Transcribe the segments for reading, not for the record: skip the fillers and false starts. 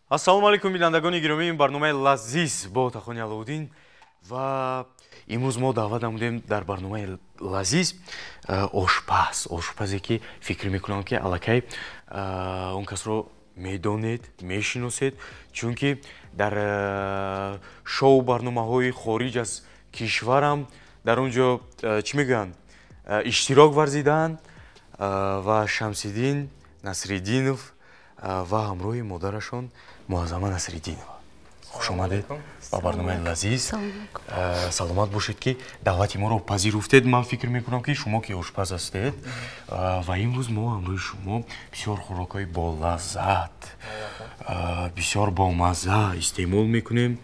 Ассалому алейкум бинандагони гиромӣ, ин барномаи лазиз бо Отахони Алауддин ва имрӯз мо даъват намудем дар барномаи лазиз ошпазе ки фикр мекунам ки аллакай он касро медонед, мешиносед, чунки дар шоу барномаҳои хориҷ аз кишварам дар он ҷо чӣ мегӯянд иштирок варзидаанд ва Шамсиддин Насриддинов ва ҳамроҳи модарашон Муаззама Насриддинова. Хуш омадед ба барномаи лазиз. Саломат бошед ки даъвати моро пазируфтед. Ман фикр мекунам ки шумо ки ошпаз ҳастед ва имрӯз мо ҳамроҳи шумо бисёр хӯрокҳои болаззат, бисёр бомазза истеъмол мекунем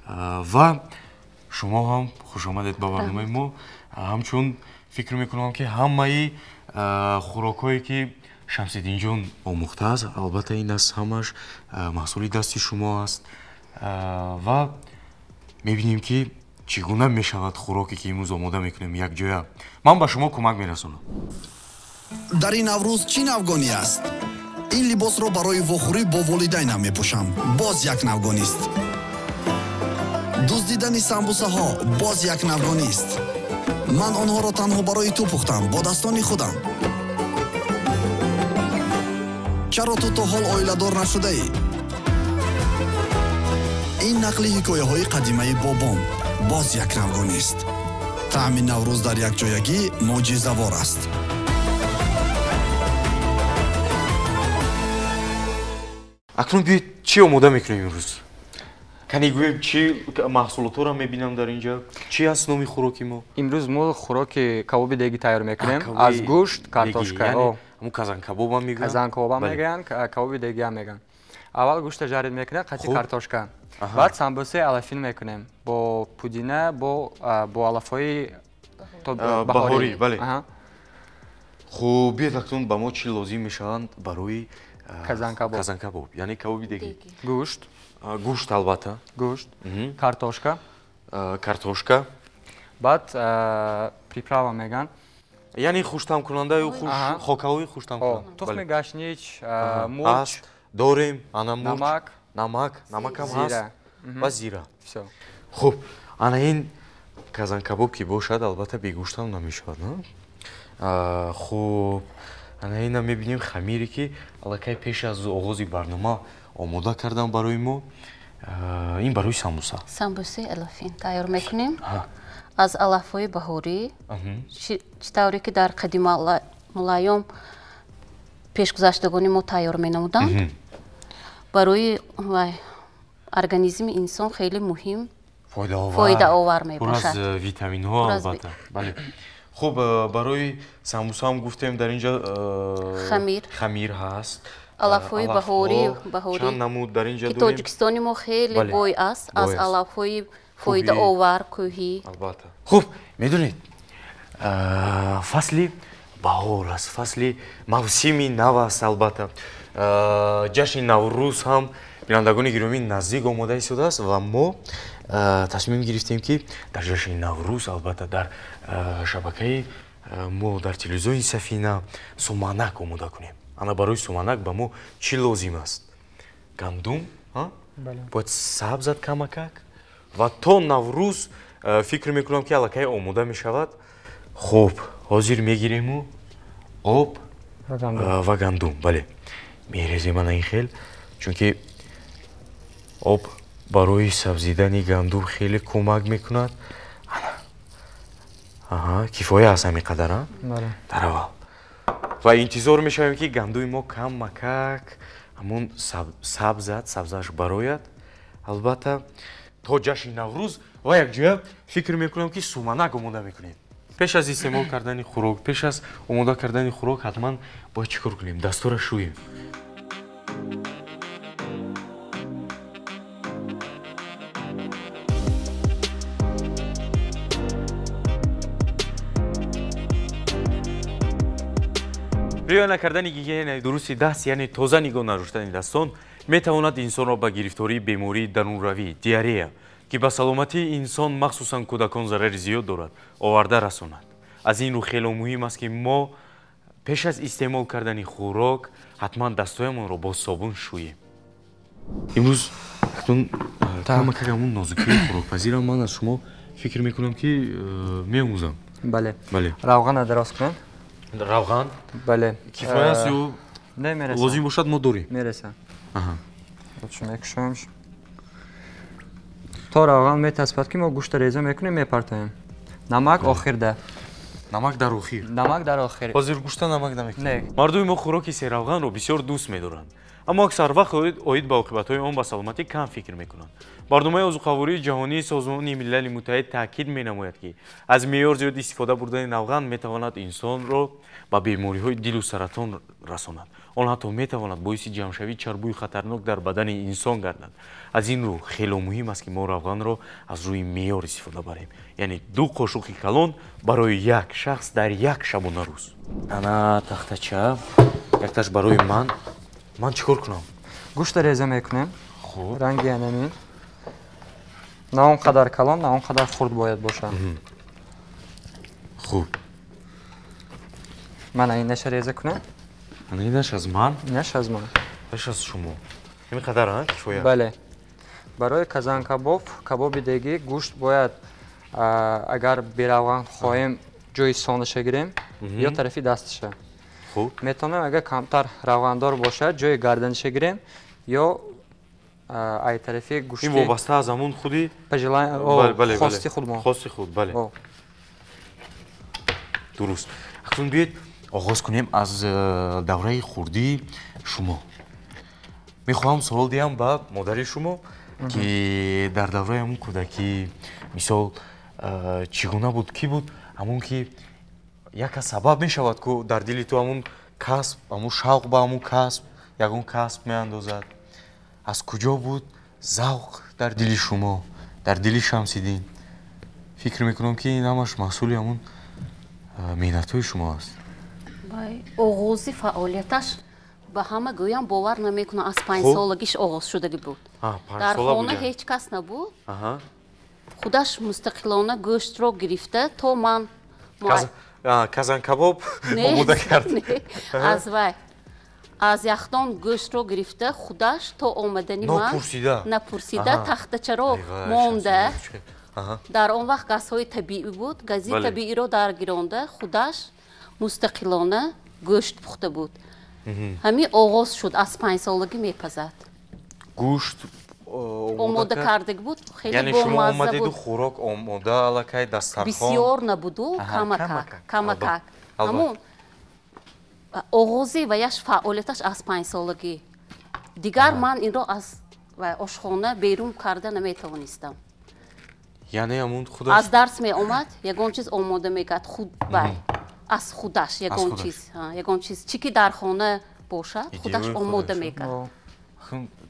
ва шумо ҳам хуш омадед ба барномаи мо. Ҳамчун фикр мекунам ки ҳамаи хӯрокҳое ки Шамсиддинҷон омӯхтааст, албатта ин аст ҳамаш маҳсули дасти шумо аст ва мебинем ки чӣ гуна мешавад хӯроке ки имрӯз омода мекунем якҷоя. Ман ба шумо кӯмак мерасонам. дар ин наврӯз чӣ навгонӣ аст? ин либосро барои вохӯрӣ бо волидайнам мепӯшам. Боз як навгонист. дуздидани самбусаҳо боз як навгонист. ман онҳоро танҳо барои ту пухтам бодастони худам. чаро ту то ҳол оиладор нашудаӣ? ин нақли ҳикояҳои қадимаи бобом боз як навгонист. таъми наврӯз дар якҷоягӣ моъҷизавор аст. акнун биёед чӣ омода мекунем имрӯз? Кани гӯем чӣ маҳсулотҳоро мебинам дар ин ҷо? Чӣ аст номи хӯроки мо? имрӯз мо хӯроки кабоби деги тайёр мекунем. Аз гӯшт, картошка. Ҳамун казанкабобам мегӯям? Казанкабобам мегӯянд, кабоби дегиам мегӯянд. Аввал гӯшта жарид мекунем, қати картошка. Баъд самбусаи алафин мекунем бо пудина, бо алафҳои баҳорӣ. Хуб, биёед акнун ба мо чӣ лозим мешаванд барои казанкабоб, яъне кабоби деги? Гӯшт. Гӯшт албатта. Гӯшт. Картошка. Картошка. Баъд приправа мегӯянд. Яъне хуштамкунандаи хокавои хуштамкунанда. Тухми гашнич, мурч, дорем, ана мурч, намакам ҳаст ва зира. Хуб, ана ин казанкабоб ки бошад, албатта бегӯштам намешавад, на? Хуб, ана ина мебинем хамире ки аллакай пеш аз оғози барнома омода кардам барои мо. Ин барои самбуса. Самбусаи алафин тайёр мекунем. аз алафҳои баҳорӣ, чӣ тавре ки дар қадима мулайём пешгузаштагони мо тайёр менамуданд. барои организми инсон хеле муҳим, фоидаовар мебошад. пур аз витаминҳо албатта. Бале. Хуб, барои самбуса ҳам гуфтем дар ин ҷо хамир ҳаст. алафҳои баҳорӣ чанд намуд дар ин ҷо ки тоҷикистони мо хеле бой аст аз алафҳои фоидаовар, кӯҳӣ. Албатта. Хуб, медонед, фасли баҳор аст, фасли мавсими нав аст албатта. ҷашни наврӯз ҳам бинандагони гиромӣ наздик омода истодааст ва мо тасмим гирифтем ки дар ҷашни наврӯз албатта дар шабакаи мо дар телевизиони Сафина суманак омода кунем. ана барои суманак ба мо чӣ лозим аст? Гандум, бояд сабзат камакак ва то наврӯз фикр мекунам ки аллакай омода мешавад. Хуб, ҳозир мегирему об ва гандум. Бале, мерезем ана ин хел, чунки об барои сабзидани гандум хеле кӯмак мекунад. Кифоя аст ҳамин қадар? Дар аввал ва интизор мешавем ки гандуми мо камакак ҳамун сабзаш барояд. Албатта то ҷашни наврӯз ва якҷоя фикр мекунам ки суманак омода мекунем. пеш аз истеъмол кардани хӯрок, пеш аз омода кардани хӯрок ҳатман бояд чӣ кор кунем? Дастора шӯем. риоя накардани гигиенаи дурусти даст, яъне тоза нигоҳ надоштани дастон метавонад инсонро ба гирифтории бемории дарунравӣ, диарея, ки ба саломатии инсон махсусан кӯдакон зарари зиёд дорад, оварда расонад. аз ин рӯ хеле муҳим аст ки мо пеш аз истеъмол кардани хӯрок ҳатман дастҳоямонро бо собун шӯем. имрӯз камакагамун нозукии хӯрокпазирам ман аз шумо фикр мекунам ки меомӯзам. бале. Бале. Равғанро дароз кунем. Равған бале. кифоя аст ё не мереса. лозим бошад мо дорем? мереса. Аҳа. Чӣ мекушем? То равған метаспад ки мо гӯшта реза мекунем, мепартоем. Намак охирда. намак дар охир. намак дар охир. ҳозир гӯшта намак намекунем. Не. мардуми мо хӯроки серавғанро бисёр дӯст медоранд, аммо аксар вақт оид ба оқибатҳои он ба саломатӣ кам фикр мекунанд. Бардумаи озуқавории ҷаҳонии Созмони Милали Муттаҳид таъкид менамояд ки аз меъёр зиёд истифода бурдани навған метавонад инсонро ба бемориҳои дилу саратон расонад. Он ҳатто метавонад боиси ҷамъшавии чарбӯи хатарнок дар бадани инсон гардад. Аз ин рӯ хело муҳим аст ки мо равғанро аз рӯи меъёр истифода барем, яъне 2 қошуқи калон барои як шахс дар як шабона рӯз. Ана тахтача, якташ барои ман чӣ кор кунам? гӯшта реза мекунем. Хуб. ранги анамин. на он қадар калон, на он қадар хурд бояд бошад. Хуб. ман айнаша реза кунем. Ана инаш аз ман? инаш аз ман. Аш аз шумо. Ин қадар кифоя? бале. барои казан кабоб, кабоби деги гӯшт бояд агар биравған хоҳем ҷои сонаша гирем ё тарафи дасташа. Хуб. метавонем агар камтар равғандор бошад ҷои гарданиша гирем ё ай тарафи гӯшти. ин вобаста аз ҳамун худи хости худ мо. хости худ, бале. дуруст. акнун биед оғоз кунем аз давраи хурдии шумо. мехоҳам суол диҳам ба модари шумо ки дар давраи ҳамун кӯдакӣ мисол чӣ гуна буд, кӣ буд ҳамон ки як кас сабаб мешавад ку дар дили ту ҳамун касб, ҳамун шавқ ба ҳамун касб, ягон касб меандозад? аз куҷо буд завқ дар дили шумо, дар дили Шамсиддин? фикр мекунам ки ин ҳамаш маҳсули ҳамун меҳнатҳои шумо аст. оғози фаъолияташ ба ҳама гӯям бовар намекунам аз 5 солагиш оғоз шудагӣ буд. дар хона ҳеҷ кас набуд. худаш мустақилона гӯштро гирифта то ман казан кабоб омода кард. аз вай аз яхдон гӯштро гирифта худаш то омадани ман напурсида тахтачаро монда. дар он вақт газҳои табиӣ буд, гази табииро даргиронда худаш мустақилона гӯшт пухта буд. ҳамин оғоз шуд, аз 5 солагӣ мепазад. гӯшт омода кардаг буд, хеле яъне шумо бомазза омадеду буд. хӯрок омода аллакай дастархон? бисёр набуду, камакак. ҳамун оғози ва яш фаъолияташ аз 5 солагӣ. дигар ман инро аз ошхона берун карда наметавонистам. яъне ҳамун худаш аз дарс меомад, ягон чиз омода мекард худ аз худаш ягон чиз чӣ ки дар хона бошад худаш омода мекард.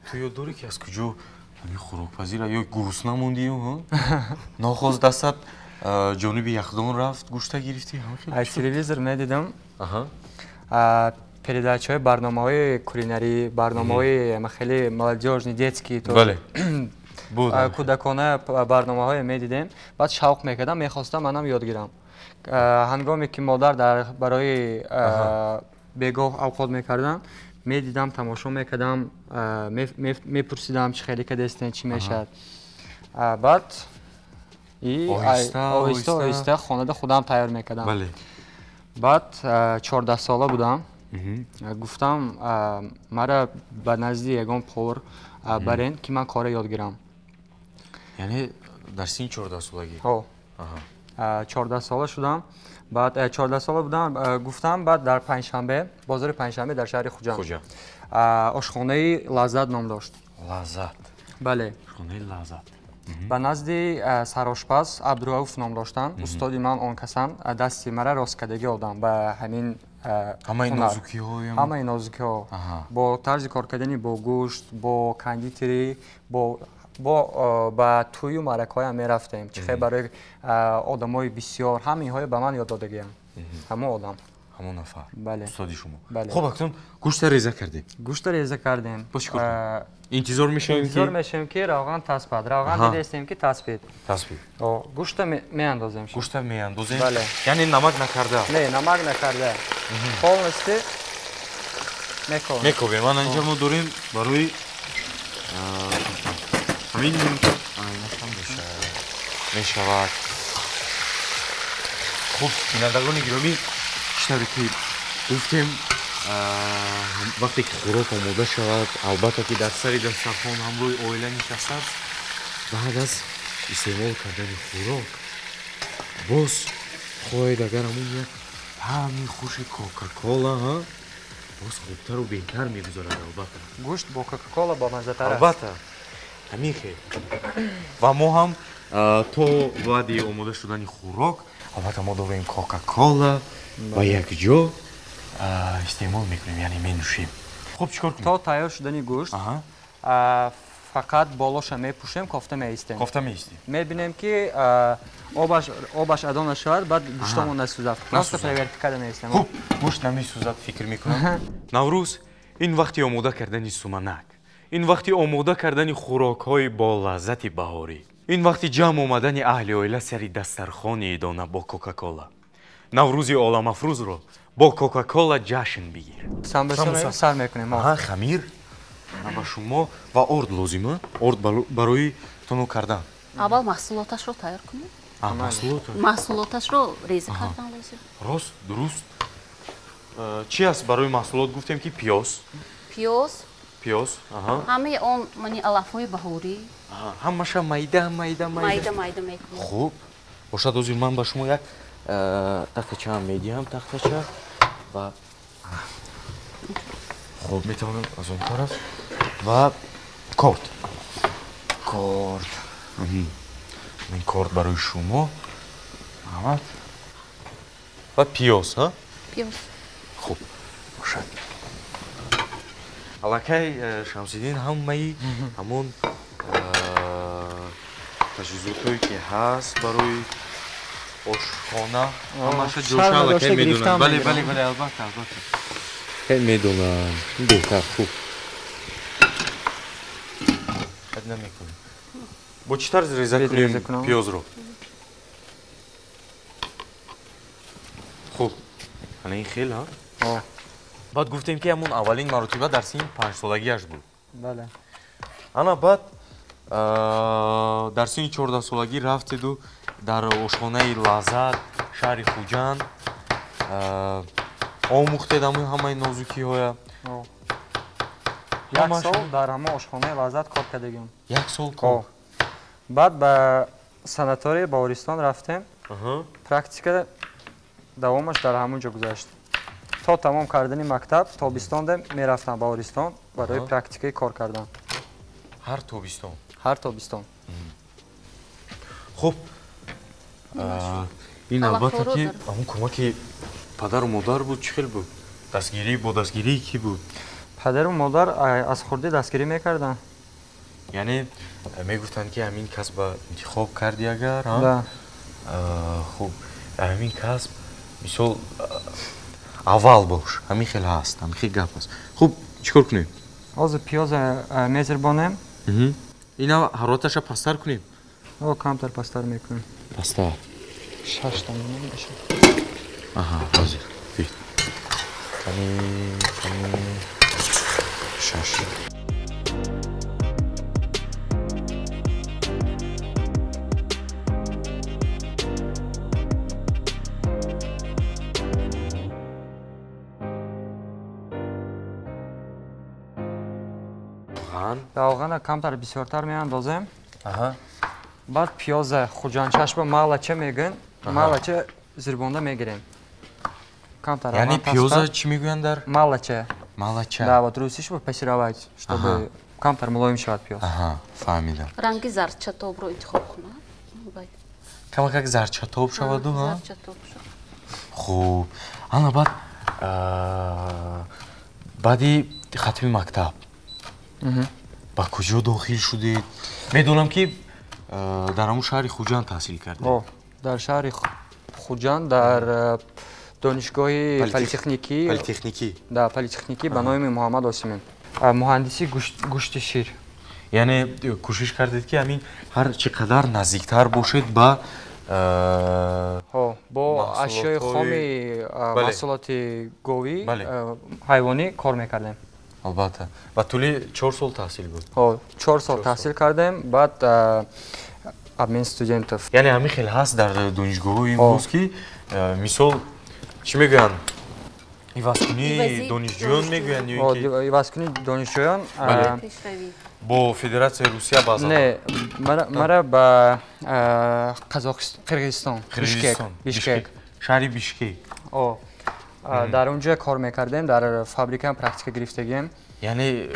ту ёд дорӣ ки аз куҷо ҳамин хӯрокпазира ё гурусна мондӣ нохоз дастат ҷониби яхдон рафт гӯшта гирифтӣ? аз телевизор медидам передачаҳои барномаҳои кулинарӣ, барномаҳои хеле молодёжни детские кӯдакона барномаҳое медидем. баъд шавқ мекардам, мехостам манам ёд гирам. ҳангоме ки модар барои бегоҳ авқот мекардам, медидам, тамошо мекардам, мепурсидам чӣ хеле кадестен чӣ мешавад. баъд оҳиста оҳиста хонада худам тайёр мекардам. баъд 14 сола будам. гуфтам мара ба назди ягон повар барен ки ман кора ёд гирам. яъне дар синни 14 солагӣ? 14 сола шудам. баъд 14 сола будам. гуфтам баъд дар панҷшанбе, бозори панҷшанбе дар шаҳри хуҷанд ошхонаи лаззат ном дошт. лаззат? бале. ошхонаи лаззат. ба назди сарошпаз абдурауф ном доштанд. устоди ман он касан дасти мара росткардагӣ одам ба ҳамин ҳамаи нозукиҳо? ҳамаи нозукиҳо бо тарзи кор кардани бо гӯшт, бо кондитери, ба тӯю маъракаҳоям мерафтем. чӣ хел барои одамои бисёр ҳаминҳое ба ман ёд додагиам. ҳамон одам. ҳамон нафар? бале. устоди шумо? бале. хуб акнун гӯшта реза кардем? гӯшта реза кардем. интизор мешавем ки равған таспад. равған дидестем ки таспид. гӯшта меандозем. гӯшта меандозем? бале. яъне намак накарда? не, намак накарда. полностью мекобем. ман анҷа мо дорем барои ҳамин мешавад. хуб, бинандагони гиромӣ, штаре ки гуфтем вақте ки хӯрок омода шавад, албатта ки дар сари дастархон ҳамроҳи оила нишастад, баъд аз истеъмол кардани хӯрок боз хоҳед агар ҳамун як таъми хуши кока-кола боз хубтару беҳтар мегузарад. албатта гӯшт бо кока-кола бомаззатар аст. албатта ҳамин хел. ва мо ҳам то баъди омода шудани хӯрок албатта мо дорем кока-кола ва якҷо истеъмол мекунем, яъне менӯшем. хуб, чикор кунем? то тайёр шудани гӯшт фақат болоша мепӯшем, кофта меистем. кофта меистем. мебинем ки обаш адо нашавад, баъд гӯштамон насӯзад. просто проверка карда меистем. хуб, гӯшт намесӯзад, фикр мекунам. наврӯз ин вақти омода кардани суманак, ин вақти омода кардани хӯрокҳои болаззати баҳорӣ, ин вақти ҷамъ омадани аҳли оила сари дастархони идона бо кока-кола. наврӯзи оламафрӯзро бо кока-кола ҷашн бигир. самбуса сар мекунем. хамир ба шумо ва орд лозима. орд барои тоно кардан. аввал маҳсулоташро тайёр кунем. маҳсулоташро реза кардан лозим. рост, дуруст. чӣ аст барои маҳсулот? гуфтем ки пиёз. пиёз, ҳамаи он мани алафҳои баҳорӣ. ҳамаша майда мекунем. хуб, бошад ҳозир ман ба шумо як тахтачаам медиҳам. тахтача ва хуб, метавонам аз он тараф ва корд. ин корд барои шумо. ва пиёз. хуб, бошад. аллакай Шамсиддин ҳамаи ҳамон таҷҳизотҳое ки ҳаст барои ошхона ҳамаша ҷоша аллакай медонад. бале, албатта медонам. беҳтар. хуб, намекунем. бо чӣ тарз реза кунем пиёзро? хуб, ана ин хел баъд гуфтем ки ҳамон аввалин маротиба дар синни 5-солагиаш буд. бале. ана баъд дар синни 14-солагӣ рафтеду дар ошхонаи Лаззат, шаҳри Хуҷанд омӯхтед ҳамаи нозукиҳоя. як сол дар ҳамон ошхонаи Лаззат кор кардагем. як сол кор. баъд ба санаторияи Баҳористон рафтем. практика давомаш дар ҳамон ҷо гузашт. то тамом кардани мактаб тобистонда мерафтам Баҳористон барои практикаи кор кардан. ҳар тобистон. хуб, ин албатта ки ҳамон кӯмаки падару модар буд. чӣ хел буд? дастгирӣ бо дастгирии кӣ буд? падару модар аз хурдӣ дастгирӣ мекардан. яъне мегуфтанд ки ҳамин касба интихоб кардӣ агар. хуб, дар ҳамин касб мисол аввал бош. ҳамин хел ҳаст, ҳамин хел гап аст. хуб, чӣ кор кунем? ҳозир пиёза мезирбонем. ина ҳарораташа пастар кунем? камтар пастар мекунем. пастар 6 та меша. ҳозир кани 6. равғана камтар бисёртар меандозем. баъд пиёза хуҷанчашба малача мегӯянд. малача зирбонда мегирем. камтар. яъне пиёза чӣ мегӯянд дар? малача. да, вот русиш пасировать, чтобы камтар мулоим шавад пиёз. фаҳмидам. ранги зарчатобро интихоб кунад. камакак зарчатоб шаваду. зарчатоб шавад. хуб, ана баъд баъди хатми мактаб ба куҷо дохил шудед? медонам ки дар ҳамон шаҳри Хуҷанд таҳсил кардед. дар шаҳри Хуҷанд дар донишгоҳи политехникӣ ба номи Муҳаммад Осимин. муҳандиси гӯшти шир. яъне кӯшиш кардед ки ҳамин ҳар чӣ қадар наздиктар бошед ба бо ашёи хоми маҳсулоти говӣ ҳайвонӣ кор мекардем. албатта. Ва тӯли 4 сол таҳсил буд? 4 сол таҳсил кардем, баъд обмен студентов. Яъне ҳамин хел ҳаст дар донишгоҳҳои имрӯз ки мисол чӣ мегӯянд? ивазкунии донишҷӯён мегӯянд ё ин ки ивазкунии донишҷӯён бо Федератсияи Русия баъзан? Не, мара ба Қирғизистон, Бишкек. Шаҳри Бишкек. Дар онҷо кор мекардем, дар фабрикаам практика гирифтагием. Яъне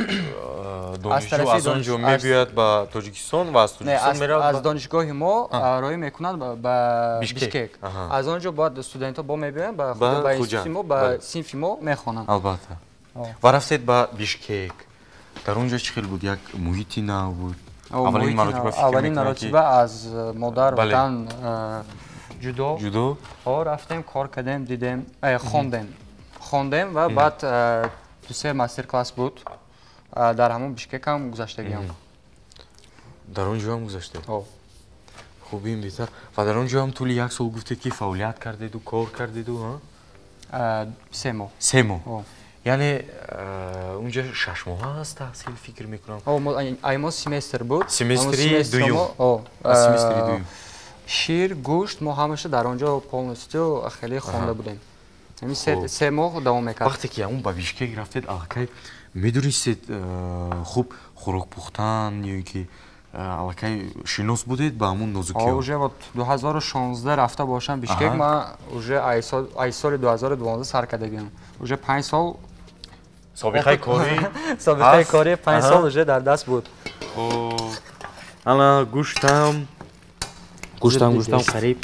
донишҷӯ аз он ҷо мебиёяд ба Тоҷикистон ва аз Тоҷикистон меравад? Аз донишгоҳи мо роҳӣ мекунад ба Бишкек. Аз он ҷо бояд студентҳо бо мебиёянд ба институти мо, ба синфи мо мехонанд. Албатта. Ва рафтед ба Бишкек. Дар он ҷо чӣ хел буд? Як муҳити нав буд? Аввалин маротиба аз модар ватан ҷудо рафтем, кор кардем, дидем, хондем ва баъд 2-3 мастер-класс буд. Дар ҳамон Бишкек ҳам гузаштагиам. Дар он ҷо ҳам гузаштед? Хуб, ин беҳтар. Ва дар он ҷо ҳам тӯли 1 сол гуфтед ки фаъолият кардеду, кор кардеду? 3 моҳ. 3 моҳ. Яъне унҷо 6 моҳа аст таҳсил фикр мекунам? Мо семестр буд. Семестри дуюм. Семестри дуюм. Шир, гӯшт, мо ҳамаша дар он ҷо полностью хеле хонда будем. Ҳамин 3 моҳ давом мекард. Вақте ки ҳамон ба Бишкек рафтед, аллакай медонистед хуб хӯрок пухтан ё ин ки аллакай шинос будед ба ҳамон нозукиҳо? Уже вот 2016 рафта бошам Бишкек, ман уже ай соли 2012 сар кардагиам. Уже 5 сол собиқаи кори? Собиқаи кори 5 сол уже дар даст буд. Ана гӯштам қариб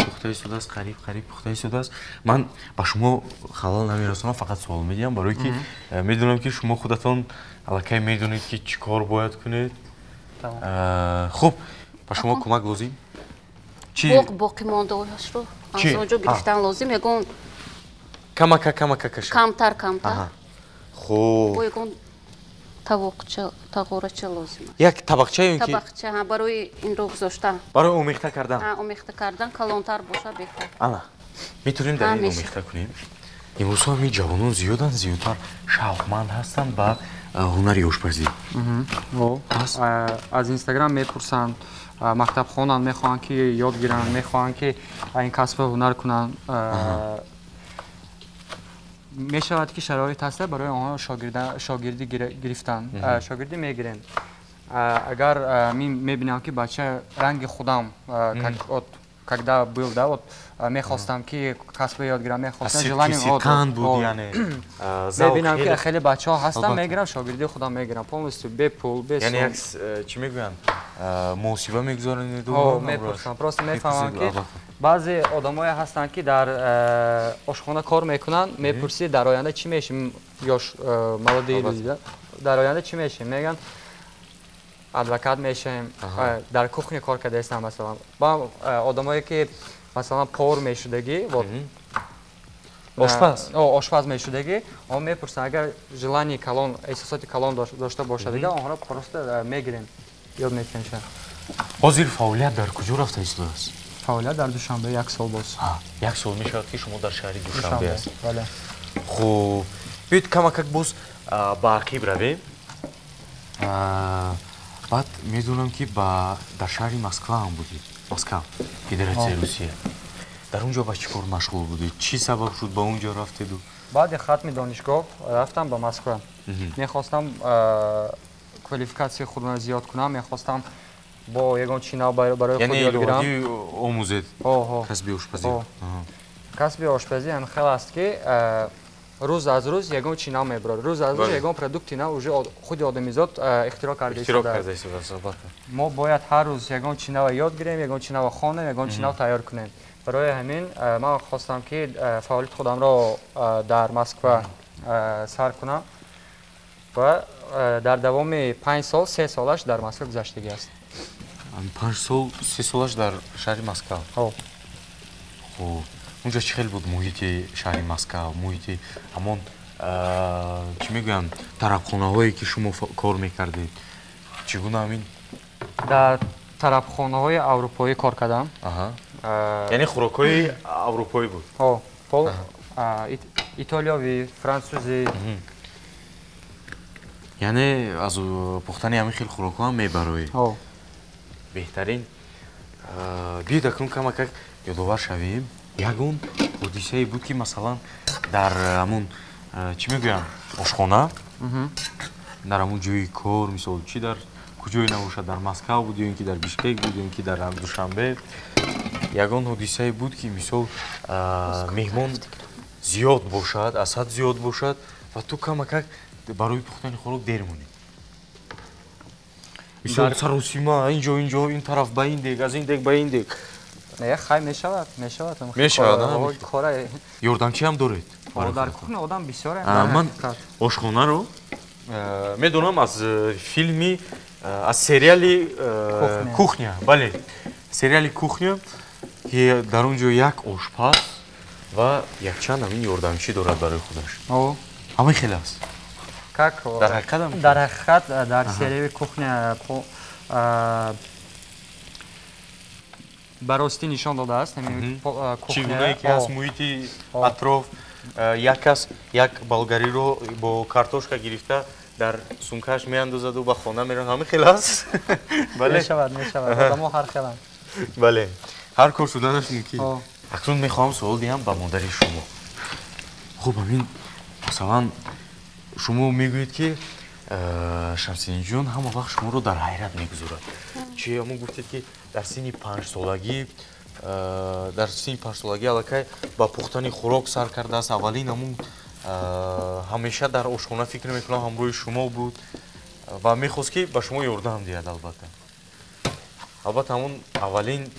пухта истодааст, қариб пухта истодааст. Ман ба шумо халал намерасонам, фақат суол медиҳам, барои ки медонам ки шумо худатон аллакай медонед ки чӣ кор бояд кунед. Хуб, ба шумо кӯмак лозим? боқӣ мондаашро аз он ҷо гирифтан лозим, ягон камака каша. камтар. Хуб. Ягон тағорача лозим аст. Як табақча ё ин ки? Табақча, барои инро гузоштан. Барои омехта кардан? Омехта кардан калонтар боша беҳтар. Ана, метавонем дар ин омехта кунем? имрӯзҳо ҳамин ҷавонон зиёдан, зиёдтар шавқманд ҳастанд ба ҳунари ошпазӣ. Аз инстаграм мепурсанд, мактаб хонанд, мехоҳанд ки ёд гиранд, мехоҳанд ки ин касба ҳунар кунанд. Мешавад ки шароит ҳаста барои онҳо шогирдӣ гирифтан. Шогирдӣ мегирем. Агар мебинам ки бача ранги худам когда был, да, вот мехостам ки касба ёд гирам, мехостам желание мебинам ки хеле бачаҳо ҳастанд, мегирам шогирдии худам мегирам полностью бе пул, бе сум. Яъне чӣ мегӯянд? муосиба мегузаронед? Мепурсам, просто мефаҳмам ки баъзе одамое ҳастанд ки дар ошхона кор мекунанд, мепурсӣ дар оянда чӣ мешавем, ёш молодые люди, дар оянда чӣ мешавем? Мегӯянд адвокат мешавем, дар кухня кор кардаистам масалан. Ба одамое ки масалан повар мешудагӣ, вот ошпаз мешудагӣ, он мепурсанд, агар желание калон, эҳсосоти калон дошта бошад, дигар онҳоро просто мегирем, ёд мекунем. ҳозир фаъолият дар куҷо рафта истодааст? Фаъолият дар Душанбе 1 сол боз. 1 сол мешавад ки шумо дар шаҳри Душанбе ҳастед? Хуб, биёед камакак боз ба ақиб равем. баъд медонам ки дар шаҳри Москва ҳам будед. Москва, Федератсияи Русия. дар он ҷо ба чӣ кор машғул будед? Чӣ сабаб шуд ба он ҷо рафтеду? баъди хатми донишгоҳ рафтам ба Москва. Мехостам квалификатсияи худро зиёд кунам, мехостам бо ягон чӣ нав барои худ ёд гирам. Яъне иловагӣ омӯзед касби ошпазӣ? Касби ошпазӣ ҳам хел аст ки рӯз аз рӯз ягон чӣ нав мебарад. Рӯз аз рӯз ягон продукти нав уже худи одамизод ихтироъ карда истодааст. Мо бояд ҳар рӯз ягон чӣ нав ёд гирем, ягон чӣ нав хонем, ягон чӣ нав тайёр кунем. барои ҳамин ман хостам ки фаъолияти худамро дар Москва сар кунам ва дар давоми 5 сол 3 солаш дар Москва гузаштагӣ аст. 5 сол 3 солаш дар шаҳри Москва? Хуб. Унҷа чӣ хел буд муҳити шаҳри Москва, муҳити ҳамон чӣ мегӯянд тарабхонаҳое ки шумо кор мекардед? Чӣ гуна ҳамин? Дар тарабхонаҳои аврупоӣ кор кардам. Яъне хӯрокҳои аврупоӣ буд? Итолиёвӣ, франсузӣ. яъне аз пухтани ҳамин хел хӯрокҳоам мебароӣ беҳтарин биёд акнун камакак ёдовар шавем ягон ҳодисае буд ки масалан дар ҳамун чӣ мегӯям ошхона дар ҳамун ҷойи кор мисол чи дар куҷое набошад дар Москав буд ё ин ки дар Бишкек буд ё ин ки дар Душанбе ягон ҳодисае буд ки мисол меҳмон зиёд бошад асад зиёд бошад ва ту камакак барои пухтани хӯрок дер монӣ мисол саросима инҷо ин тараф ба ин дег аз ин дег ба ин дег хай мешавад ёрдамчиам доред дар кухня одам бисёр ман ошхонаро медонам аз филми аз сериали кухня бале сериали кухня ки дар он ҷо як ошпаз ва якчанд ҳамин ёрдамчӣ дорад барои худаш ҳамин хел аст дар ҳақиқат дар сериали кухня ба ростӣ нишон додааст чӣ гунае ки аз муҳити атроф як кас як болгариро бо картошка гирифта дар сумкааш меандозаду ба хона меравад ҳамин хел аст мешавад одамо ҳар хеланд бале ҳар кор шуданаш мумкин акнун мехоҳам суол диҳам ба модари шумо хуб ҳамин масалан шумо мегӯед ки Шамсиддинҷон ҳама вақт шуморо дар ҳайрат мегузорад чӣ ҳамон гуфтед ки дар синни 5 солагӣ аллакай ба пухтани хӯрок сар кардааст аввалин ҳамун ҳамеша дар ошхона фикр мекунам ҳамроҳи шумо буд ва мехост ки ба шумо ёрдам диҳад албатта ҳамун аввалин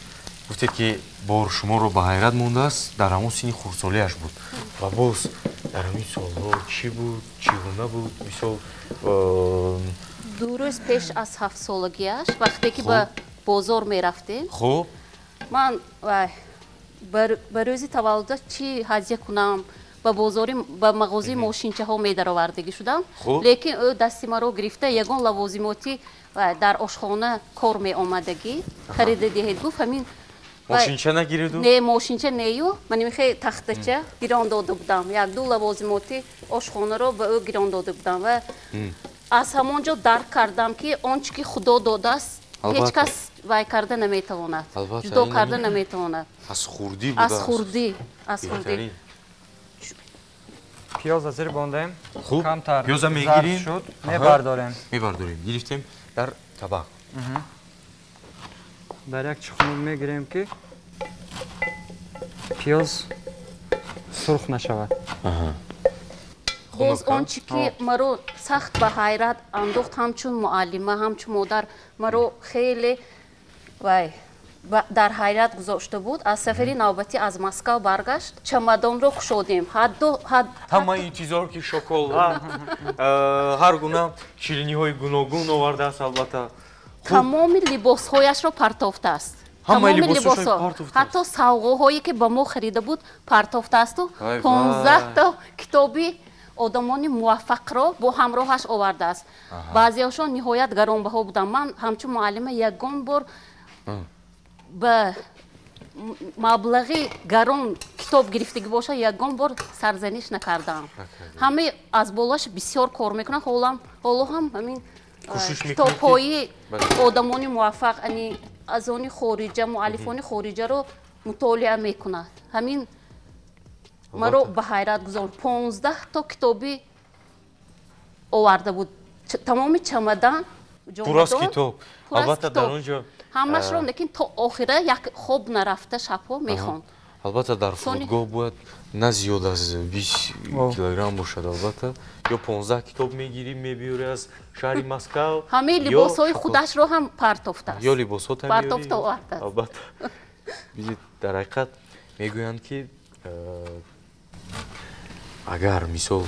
гуфтед ки бор шуморо ба ҳайрат мондааст дар ҳамон синни хурдсолиаш буд ва боз дар ҳамин солҳо чӣ буд чӣ гуна буд мисол 2 рӯз пеш аз 7 солагиаш вақте ки ба бозор мерафтем хуб ман ба рӯзи таваллуда чӣ ҳадия кунам ба бозори ба мағозии мошинчаҳо медаровардагӣ шудам лекин ӯ дасти маро гирифта ягон лавозимоти дар ошхона кор меомадагӣ харида диҳед гуфт ҳамин мошинча нагиревду не мошинча нею ман мехе тахтача гирон дода будам як-ду лавозимоти ошхонаро ба ӯ гирон дода будам ва аз ҳамон ҷо дарк кардам ки он чӣ ки худо додааст ҳеҷ кас вай карда наметавонад ҷудо карда наметавонад аз хурдӣ пиёз аз зир бондем камтар пиёза мегирем шуд мебардорем гирифтем дар табақ дар як чихунук мегирем ки пиёз сурх нашавад боз он чӣ ки маро сахт ба ҳайрат андохт ҳамчун муаллима ҳамчун модар маро хеле дар ҳайрат гузошта буд аз сафари навбатӣ аз Москав баргашт чамадонро кушодем ҳама интизор ки шоколад ҳар гуна шириниҳои гуногун овардааст албатта тамоми либосҳояшро партофтааст ҳатто савғоҳое ки ба мо харида буд партофтаасту 15 та китоби одамони муваффақро бо ҳамроҳаш овардааст баъзеҳошон ниҳоят гаронбаҳо буданд ман ҳамчун муаллима ягон бор ба маблағи гарон китоб гирифтагӣ бошад ягон бор сарзаниш накардаам ҳамаи аз болоаш бисёр кор мекунанд ҳоло ҳам ҳамин китобҳои одамони муваффақ аз они хориҷа муаллифони хориҷаро мутолиа мекунад ҳамин маро ба ҳайрат гузорд 15 то китоби оварда буд тамоми чамадан пур аз китоб албатта дар он ҷо ҳамашро лекин то охира як хоб нарафта шабҳо мехонд албатта дар фурудгоҳ бояд на зиёд аз 20 килограмм бошад албатта ё 15 китоб мегирӣ мебиёрӣ аз шаҳри Москав ҳамаи либосҳои худашро ҳам партофтааст ё либосҳота партофта овардааст албатта дар ҳақиқат мегӯянд ки агар мисол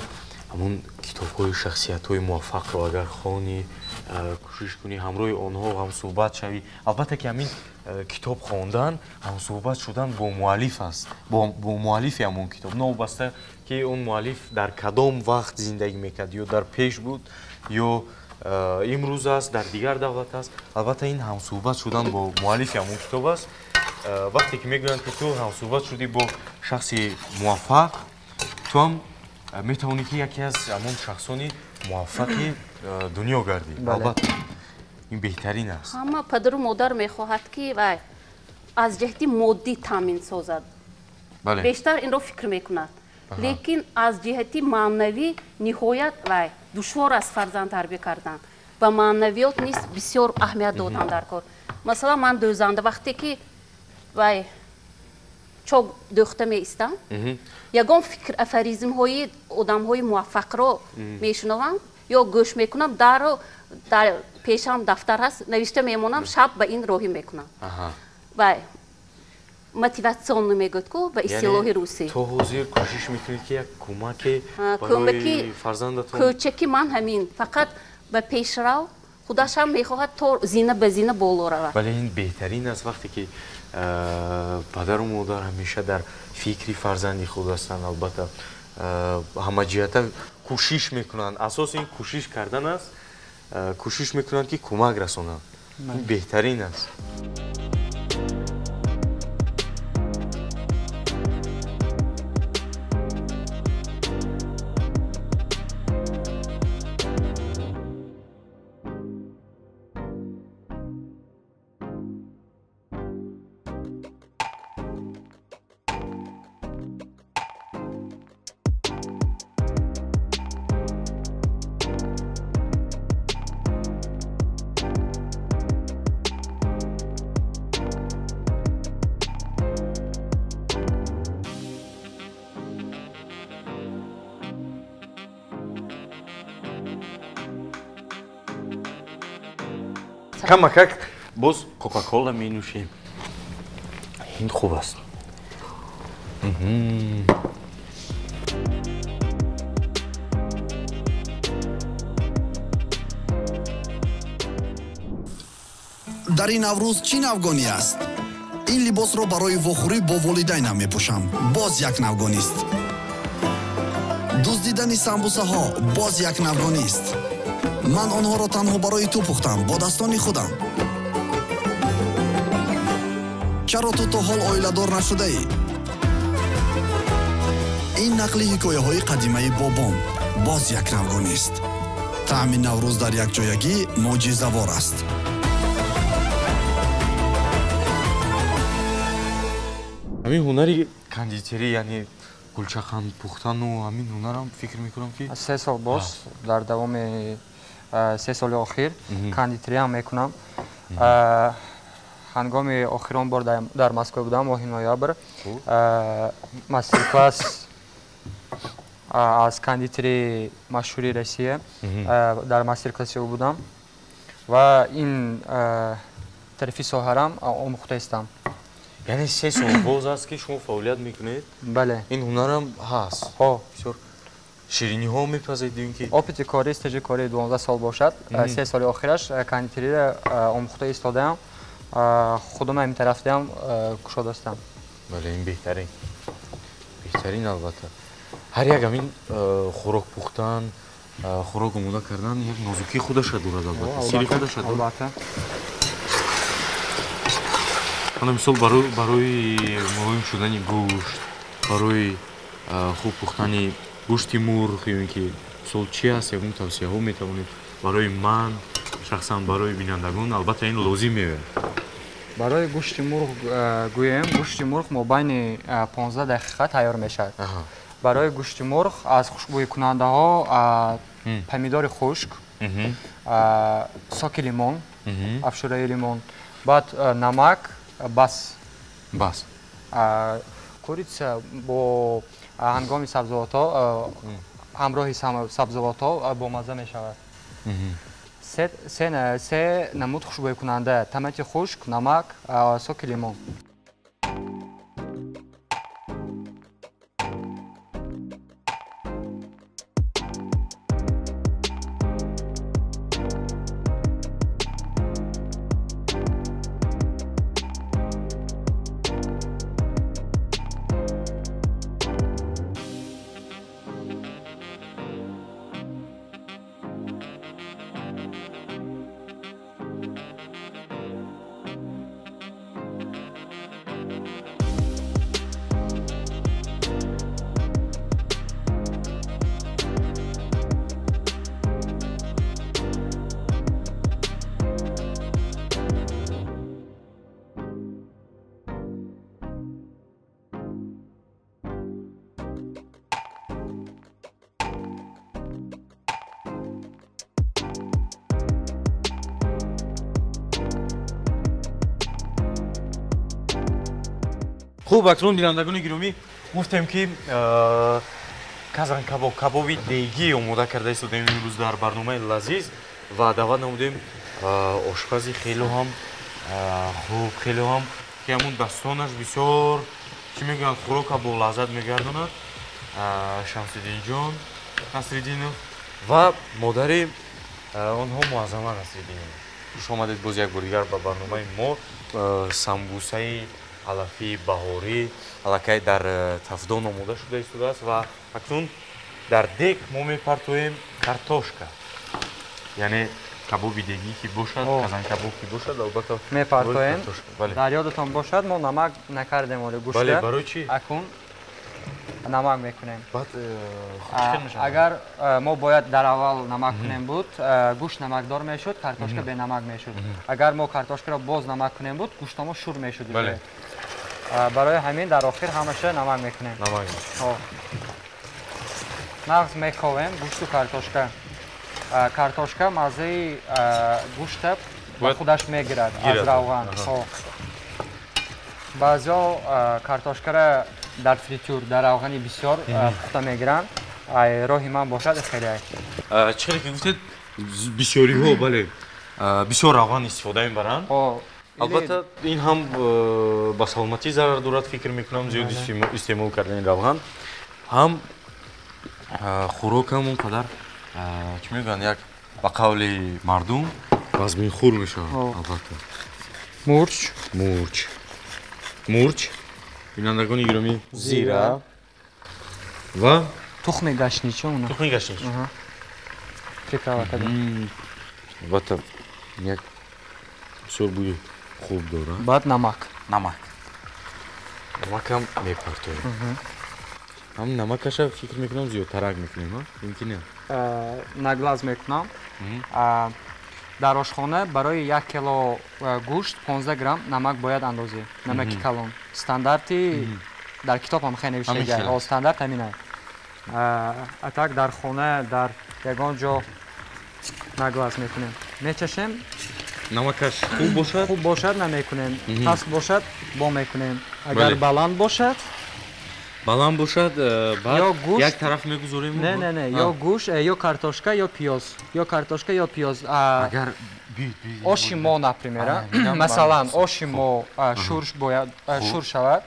ҳамун китобҳои шахсиятҳои муваффақро агар хонӣ кӯшиш кунӣ ҳамроҳи онҳо ҳамсӯҳбат шавӣ албатта ки ҳамин китоб хондан ҳамсӯҳбат шудан бо муаллиф аст бо муаллифи ҳамон китоб новобаста ки он муаллиф дар кадом вақт зиндагӣ мекард ё дар пеш буд ё имрӯз аст дар дигар давлат аст албатта ин ҳамсӯҳбат шудан бо муаллифи ҳамон китоб аст вақте ки мегӯянд ки ту ҳамсӯҳбат шудӣ бо шахси муваффақ ту ҳам метавонӣ ки яке аз ҳамон шахсони муваффақи дунё гардӣ. Албатта ин беҳтарин аст. ҳама падару модар мехоҳад ки вай аз ҷиҳати моддӣ таъмин созад. бештар инро фикр мекунад. лекин аз ҷиҳати маънавӣ ниҳоят вай душвор аст фарзанд тарбия кардан. ба маънавиёт низ бисёр аҳамият додан дар кор. масалан ман дӯзанда вақте ки вай чок дӯхта меистам, ягон фикр афаризмҳои одамҳои муваффақро мешунавам ё гӯш мекунам, даро дар пешам дафтар ҳаст, навишта мемонам, шаб ба ин роҳӣ мекунам. вай мотиватсионно мегӯяд ку ба истилоҳи русӣ. То ҳозир кӯшиш мекунед ки як кӯмаке барои фарзандатон. кӯчаки ман ҳамин, фақат ба пешрав худашам мехоҳад то зина ба зина боло равад. вале ин беҳтарин аст вақте ки падару модар ҳамеша дар фикри фарзанди худ ҳастанд. албатта ҳамаҷиҳата кӯшиш мекунанд. асоси ин кӯшиш кардан аст. кӯшиш мекунанд ки кӯмак расонанд. ин беҳтарин аст. камакак боз кока-кола менӯшем. ин хуб аст. дар ин наврӯз чӣ навгонӣ аст? ин либосро барои вохӯрӣ бо волидайнам мепӯшам. боз як навгонист. дуздидани самбусаҳо боз як навгонист. ман онҳоро танҳо барои ту пухтам бо дастони худам. чаро ту то ҳол оиладор нашудаӣ? ин нақли ҳикояҳои қадимаи бобом боз як навгонист. таъми наврӯз дар якҷоягӣ моъҷизавор аст. ҳамин ҳунари кондитерӣ, яъне гулчақан пухтану ҳамин ҳунарам фикр мекунам ки 3 сол боз дар давоми 3 соли охир кондитериям мекунам. ҳангоми охирон бор дар Москва будам, моҳи ноябр, мастер-класс аз кондитери машҳури Россия дар мастер-класси ӯ будам ва ин тарафи соҳарам омӯхтаистам. яъне 3 сол боз аст ки шумо фаъолият мекунед? бале. ин ҳунарам ҳаст. бисёр шириниҳо мепазед ки опити кори, стеҷи кори 12 сол бошад. 3 соли охираш кондитериро омӯхта истодаам. худам ин тарафдаам кушодастам. бале, ин беҳтарин. беҳтарин албатта. ҳар як ҳамин хӯрок пухтан, хӯрок омода кардан як нозукии худаша дорад албатта. сири худаша дорад. албатта. ана мисол барои мулоим шудани гӯшт, барои хуб пухтани гӯшти мурғ ё ин ки мисол чӣ аст, ягон тавсияҳо метавонед барои ман, шахсан барои бинандагон албатта ин лозим меояд. барои гӯшти мурғ гӯем, гӯшти мурғ мобайни 15 дақиқа тайёр мешавад. барои гӯшти мурғ аз хушбӯйкунандаҳо помидори хушк, соки лимон, афшураи лимон, баъд намак, бас. курица бо ҳангоми сабзавотҳо, ҳамроҳи сабзавотҳо бомазза мешавад. се намуд хушбӯйкунанда: томати хушк, намак, соки лимон. хуб акнун бинандагони гиромӣ гуфтем ки казанкабоб кабоби дегӣ омода карда истодем имрӯз дар барномаи лазиз ва даъват намудем ошпази хело ҳам хуб хело ҳам ки ҳамун дастонаш бисёр чӣ мегӯянд хӯрока бо лаззат мегардонад Шамсиддинҷон Насриддинов ва модари онҳо Муаззама Насриддинова. Хуш омадед боз як бор дигар ба барномаи мо. Самбусаи алафии баҳорӣ аллакай дар тафдон омода шуда истодааст ва акнун дар дег мо мепартоем картошка. Яъне кабоби дегӣ ки бошад, казанкабоб ки бошад, албатта мепартоем. Дар ёдатон бошад, мо намак накардем оли гӯшта. Бале, барои чӣ? Акун намак мекунем. Баъд хушкил мешавад. Агар мо бояд дар аввал намак кунем буд, гӯшт намакдор мешуд, картошка бенамак мешуд. Агар мо картошкаро боз намак кунем буд, гӯштамо шур мешуд. Бале. Барои ҳамин дар охир ҳамаша намак мекунем. Намак. нағз мековем гӯшту картошка. Картошка маззаи гӯшта ба худаш мегирад аз равған. баъзеҳо картошкаро дар фритюр дар равғани бисёр пухта мегиранд. роҳи ман бошад хеле чӣ хеле ки гуфтед бисёриҳо бале бисёр равған истифода мебаранд. албатта ин ҳам ба саломатӣ зарар дорад фикр мекунам зиёд истеъмол кардани равған ҳам хӯрокам он қадар чӣ мегӯянд як ба қавли мардум вазминхӯр мешавад. албатта мурч бинандагони гиромӣ зира ва тухми гашничо приправа кардем. албатта як бисёр бӯи хуб дорад. баъд намакам мепартоем. ҳам намакаша фикр мекунам зиёдтарак мекунем, имкин не? наглаз мекунам. дар ошхона барои 1 кило гӯшт 15 грамм намак бояд андозӣ. намаки калон. стандарти дар китоб ҳам хеле навиштагиаст. стандарт ҳамин аст. атак дар хона дар ягон ҷо наглаз мекунем. мечашем. намакаш хуб бошад намекунем. паст бошад бо мекунем. агар баланд бошад баъд як тараф мегузорем. не ё гӯшт ё картошка ё пиёз. агар оши мо например масалан оши мо шурш бояд шур шавад.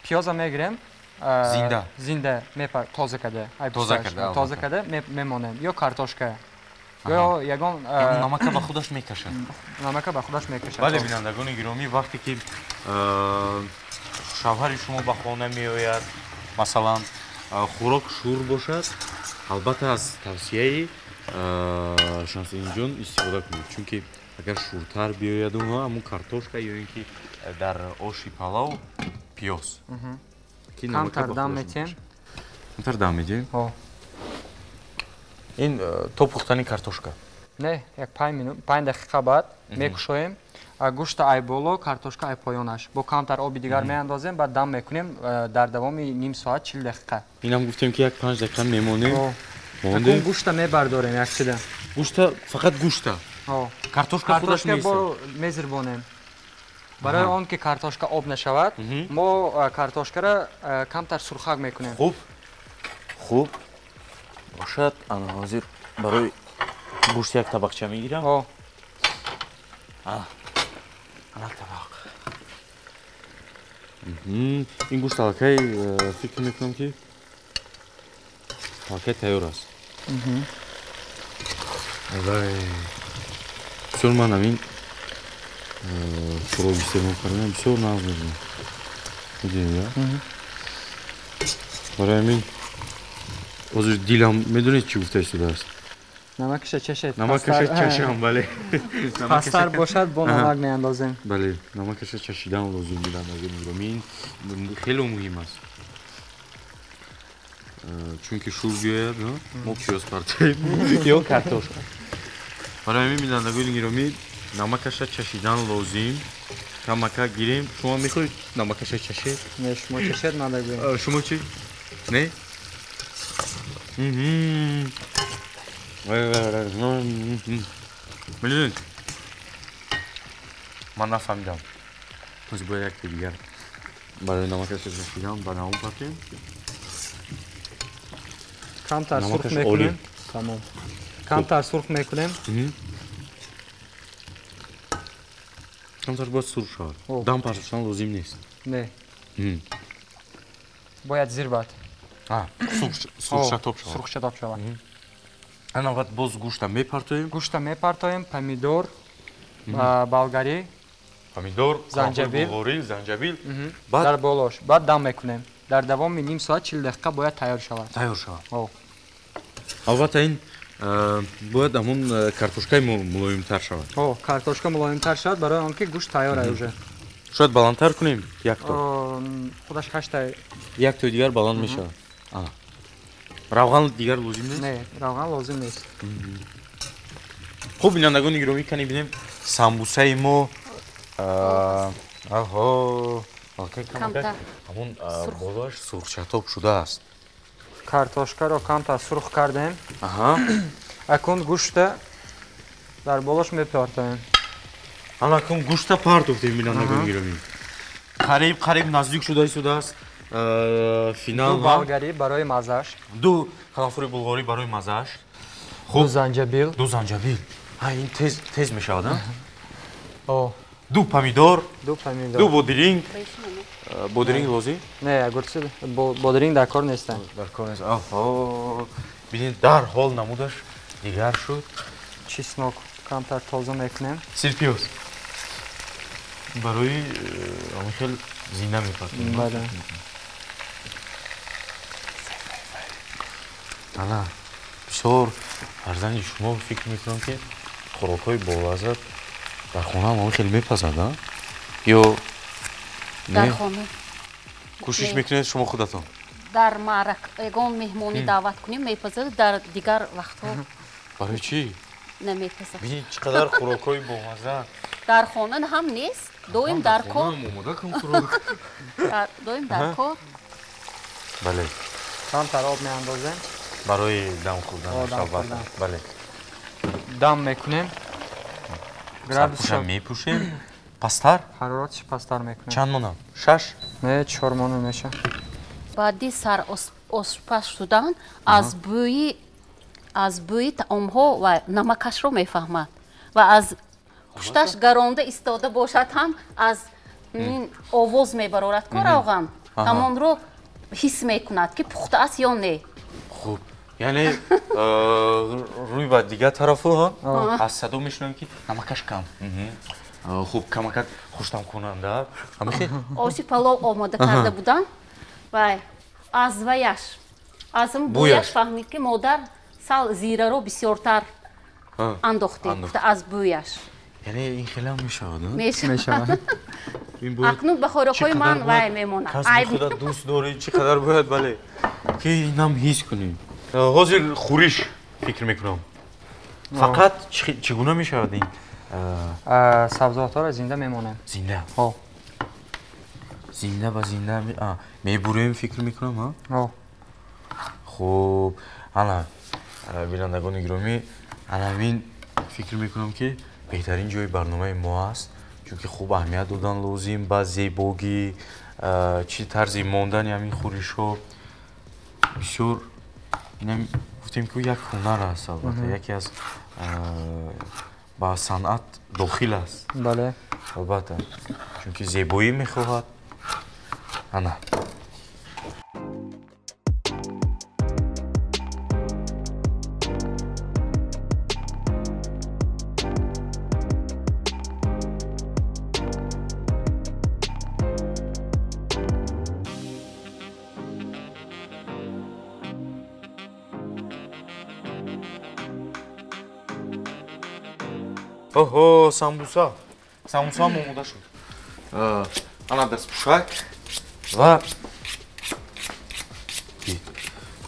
пиёза мегирем зинда тоза карда мемонем. ё картошка ё ягон намака ба худаш мекашад. бале бинандагони гиромӣ вақте ки шавҳари шумо ба хона меояд масалан хӯрок шур бошад албатта аз тавсияи Шамсиддинҷон истифода кунед чунки агар шуртар биёяд ҳамун картошка ё ин ки дар оши палав пиёз камтар дам медиҳем. ин то пухтани картошка не як 5 дақиқа баъд мекушоем. гӯшта ай боло картошка ай поёнаш бо камтар оби дигар меандозем баъд дам мекунем дар давоми ним соат 40 дақиқа. инам гуфтем ки як 5 дақиқа мемонем. гӯшта мебардорем якчида. гӯшта фақат гӯшта. картошка худаш мезирбонем. барои он ки картошка об нашавад мо картошкаро камтар сурхак мекунем. хуб бошад. ана ҳозир барои гӯшт як табақча мегирам. як табақ. ин гӯшт аллакай фикр мекунам ки аллакай тайёр аст. бисёр ман ҳамин хӯрок истеъмол карданам бисёр нағз мебинам. мидонед барои ҳамин ҳозир дилам медонед чӣ гуфта истодааст. намакаша чашед. чашам бале. пастар бошад бо намак меандозем. бале намакаша чашидан лозим бинандагони ин хеле муҳим аст. чунки шур биёяд мо пиёз партоем ё картошка. барои ҳамин бинандагони гиромӣ намакаша чашидан лозим. камака гирем. шумо мехоҳед намакаша чашед? не шумо чашед ман дагӯем. шумо чӣ? не? мидонед ман нафаҳмидам. ҳозир бояд як дигар барои намакаш дигам ба навум пакем. Камтар сурх мекунем. Тамом. Камтар сурх мекунем. Камтар бояд сурх шавад. Дам парчадан лозим нест. Не. Бояд зир бад. Сурхшатоб шавад. Сурхшатоб шавад. Навбат боз гӯшта мепартоем. Гӯшта мепартоем, помидор, болгарӣ, помидор, занҷабил, булғорӣ, занҷабил. дар болош. Баъд дам мекунем. Дар давоми ним соат 40 дақиқа бояд тайёр шавад. Тайёр шавад. Албатта ин бояд ҳамон картошкаи мулоимтар шавад. Картошка мулоимтар шавад барои он ки гӯшт тайёр аст уже. Шояд баландтар кунем як то. Худаш 8 та. Як то дигар баланд мешавад. равған дигар лозим нест? Не, равған лозим нест. Хуб бинандагони гиромӣ кани бинем самбусаи мо аҳо ҳамон болоаш сурхшатоб шудааст. Картошкаро камтар сурх кардем. Акун гӯшта дар болош мепартоем. Акун гӯшта партофтем бинандагони гиромӣ. Қариб наздик шуда истодааст. Финал ду болгарӣ барои маззаш, ду қалафури булғорӣ барои маззаш, ду занҷабил, ин тез мешавад. ду помидор, ду бодиринг. Бодиринг лозим? Не, огурци бодиринг дар кор нестанд. Дар кор нест. Бинед дарҳол намудаш дигар шуд. Чеснок камтар тоза мекунем. Сирпиёз барои хел зинда мепартем. ана бисёр фарзанди шумо фикр мекунам ки хӯрокҳои болаззат дар хона ҳамон хеле мепазанд, ё дар хона кӯшиш мекунед шумо худатон дар маърак ягон меҳмонӣ даъват кунем мепазад, дар дигар вақтҳо барои чӣ намепазад. бинед чӣ қадар хӯрокҳои бомазза дар хона ҳам нест, доим дар кор. Доим дар кор. бале камтар об меандозем барои дам хӯрдан шаббата. бале дам мекунем. градусша мепӯшем. пастар ҳарораташ пастар мекунем. чанд монам? 6? Не, 4 мона меша. баъди сар ошпаз шудан аз бӯи таомҳо ва намакашро мефаҳмад ва аз пушташ гаронда истода бошад ҳам аз овоз мебарорад ко равған ҳамонро ҳис мекунад ки пухтааст ё не. хуб яъне рӯй ба дигар тарафу аз садо мешунам ки намакаш кам. хуб камакак хуштамкунанда оши палов омода карда буданд ва аз ваяш аз бӯяш фаҳмид ки модар сал зираро бисёртар андохтед аз бӯяш. яъне ин хелам мешавад? Мешавад. акнун ба хӯрокҳои ман вай мемонад. каси худа дӯст дорӣ чӣ қадар бояд бале ки инам ҳис кунем. ҳозир хӯриш фикр мекунам. фақат чӣ гуна мешавад ин? сабзавотҳоро зинда мемонем. зинда зинда ба зинда мебурем фикр мекунам. хуб ана бинандагони гиромӣ анавин фикр мекунам ки беҳтарин ҷои барномаи мо аст, чунки хуб аҳамият додан лозим ба зебогӣ чӣ тарзи мондани ҳамин хӯришҳо. бисёр гуфтем ки як ҳунар аст, албатта яке аз ба санъат дохил аст. бале албатта чунки зебоӣ мехоҳад. ана оҳо самбусаам омода шуд. ана дастпӯшак ва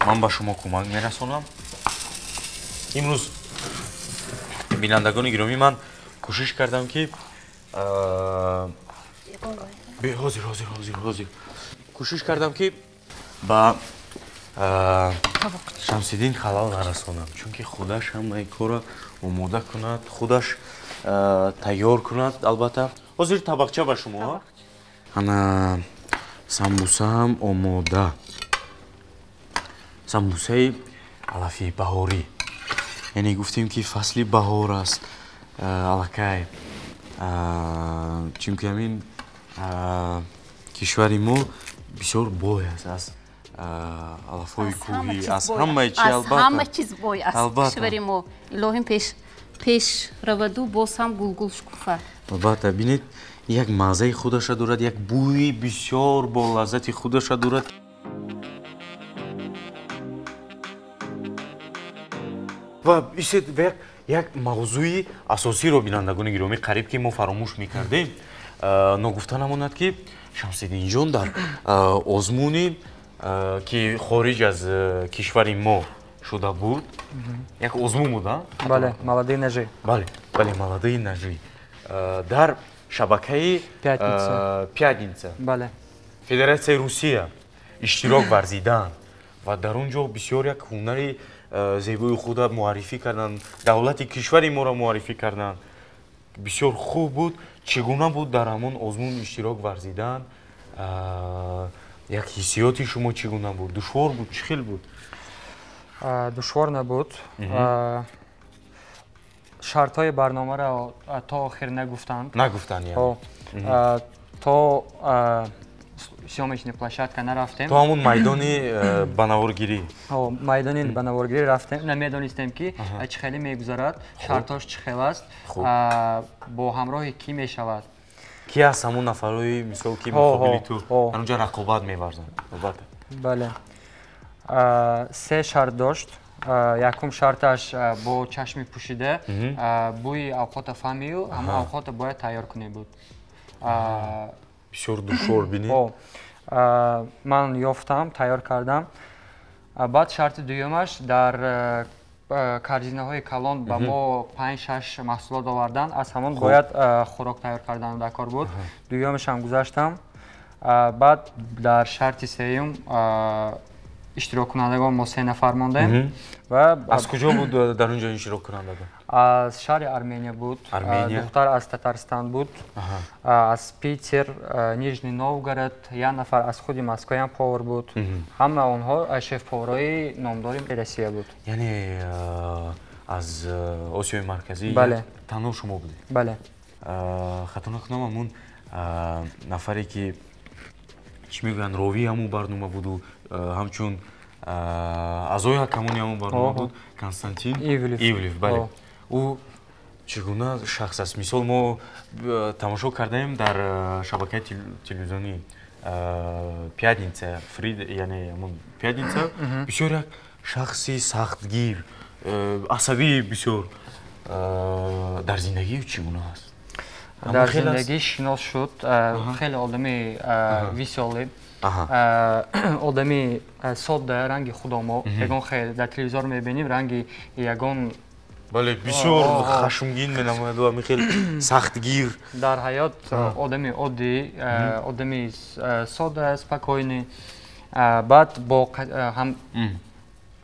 ман ба шумо кӯмак мерасонам. имрӯз бинандагони гиромӣ ман кӯшиш кардам ки ҳозир кӯшиш кардам ки ба Шамсиддин халал нарасонам, чунки худаш ҳамаи кора омода кунад, худаш тайёр кунад. албатта ҳозир табақча ба шумо. ана самбуса ҳам омода. Самбусаи алафи баҳорӣ. Яъне гуфтем ки фасли баҳор аст аллакай. Чунки ҳамин кишвари мо бисёр бой аст аз алафҳои кӯҳӣ, аз ҳамаи чи албатта. Аз ҳама чиз бой аст кишвари мо. Илоҳим пеш раваду боз ҳам гулгул шукуфа. Албатта, бинед, як маззаи худаша дорад, як бӯи бисёр бо лаззати худаша дорад. ва исед як мавзӯи асосиро бинандагони гиромӣ қариб ки мо фаромӯш мекардем. Ногуфта намонад ки Шамсиддинҷон дар озмуни ки хориҷ аз кишвари мо шуда буд, як озмун буд, бале, молодые ножи. Бале, молодые ножи. Дар шабакаи Пятница. Бале. Федератсияи Русия иштирок варзидан ва дар он ҷо бисёр як ҳунари зебои худа муаррифӣ кардан, давлати кишвари моро муаррифӣ кардан. Бисёр хуб буд. Чӣ гуна буд дар ҳамон озмун иштирок варзидан? Як ҳиссиёти шумо чӣ гуна буд? Душвор буд? Чӣ хел буд? Душвор набуд. Шартҳои барномаро то охир нагуфтанд. Нагуфтанд яъне. То съёмочная площадка нарафтем. То ҳамон майдони банаворгирӣ. Майдони банаворгирӣ рафтем. Намедонистем ки чӣ хеле мегузарад, шартҳош чӣ хел аст, бо ҳамроҳи кӣ мешавад. Ки аст ҳамон нафарҳои мисол ки муқобили ту ҳамон ҷо рақобат меварзанд? Бале. 3 шарт дошт. Якум шарташ бо чашми пӯшида бӯи авқота фаҳмию, ҳамон авқота бояд тайёр кунӣ буд. Бисёр душвор бинед. Ман ёфтам, тайёр кардам. Баъд шарти дуюмаш дар корзинаҳои калон ба мо 5-6 маҳсулот овардан, аз ҳамон бояд хӯрок тайёр кардан дар кор буд. Дуюмашам гузаштам. Баъд дар шарти сеюм иштироккунандагон мо 3 нафар мондем. Аз куҷо буд дар он ҷо иштироккунандагон? Аз шаҳри Армения буд. Духтар аз Татарстан буд. Аз Питер, Нижний Новгород, як нафар аз худи Москва ҳам повар буд. Ҳама онҳо шеф-поварои номдори Россия буд. Яъне аз Осиёи марказӣ танҳо шумо будед? Бале. Хато накунам ҳамон нафаре ки чӣ мегӯянд ровии ҳамон барнома буду, ҳамчун аъзои ҳакамони ҳамон барнома буд, Константин Ивлев. Бале. Ӯ чӣ гуна шахс аст? Мисол мо тамошо кардаем дар шабакаи телевизионӣ Пятница, яъне ҳамон Пятница, бисёр як шахси сахтгир, асабии бисёр. Дар зиндагии чӣ гуна аст? Дар зиндагӣ шинос шуд, хеле одами весёле, одами содда, ранги худомо, ягон хеле дар телевизор мебинем ранги ягон. Бале, бисёр хашмгин менамояд ва хеле сахтгир. Дар ҳаёт одами оддӣ, одами содда, спокойный. Баъд бо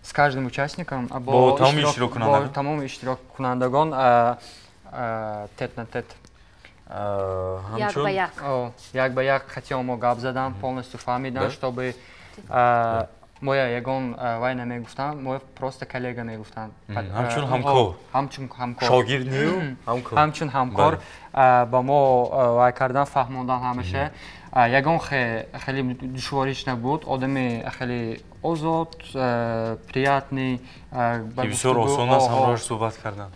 с каждым участником, бо тамоми иштироккунандагон тет-на-тет. Як ба як хотел мо гап задан, полностью фаҳмидан, чтобы моя ягон вай намегуфтан, моя просто коллега мегуфтан. Ҳамчун ҳамкор. Шогирд нию ҳамкор. Ҳамчун ҳамкор ба мо вай кардан, фаҳмондан ҳамаша. Ягон хеле душвориш набуд, одами хеле озод, приятный. Бисёр осон аст ҳамроҳаш суҳбат кардан.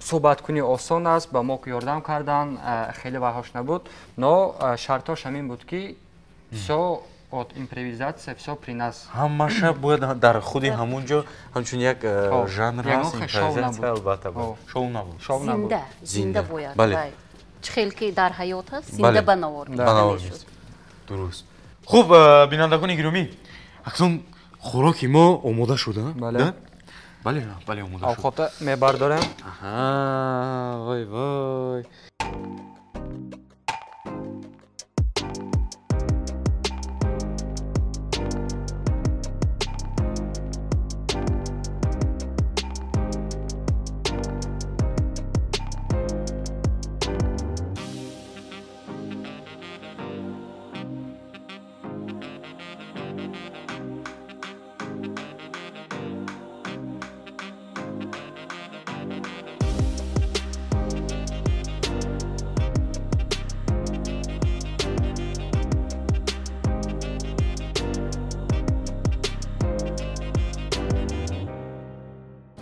Суҳбаткунӣ осон аст, ба мо ёрдам кардан, хеле вайҳош набуд, но шартҳош ҳамин буд ки всё от импровизация, всё при нас. Ҳамаша бояд дар худи ҳамон ҷо ҳамчун як жанр аст, импровизация албатта шоу набуд. Зинда бояд. Чӣ хел ки дар ҳаёт аст, зинда банавор мешуд. Дуруст. Хуб, бинандагони гиромӣ, акнун хӯроки мо омода шуда? Бале, омода шуд. Авқота мебардорем. Вой.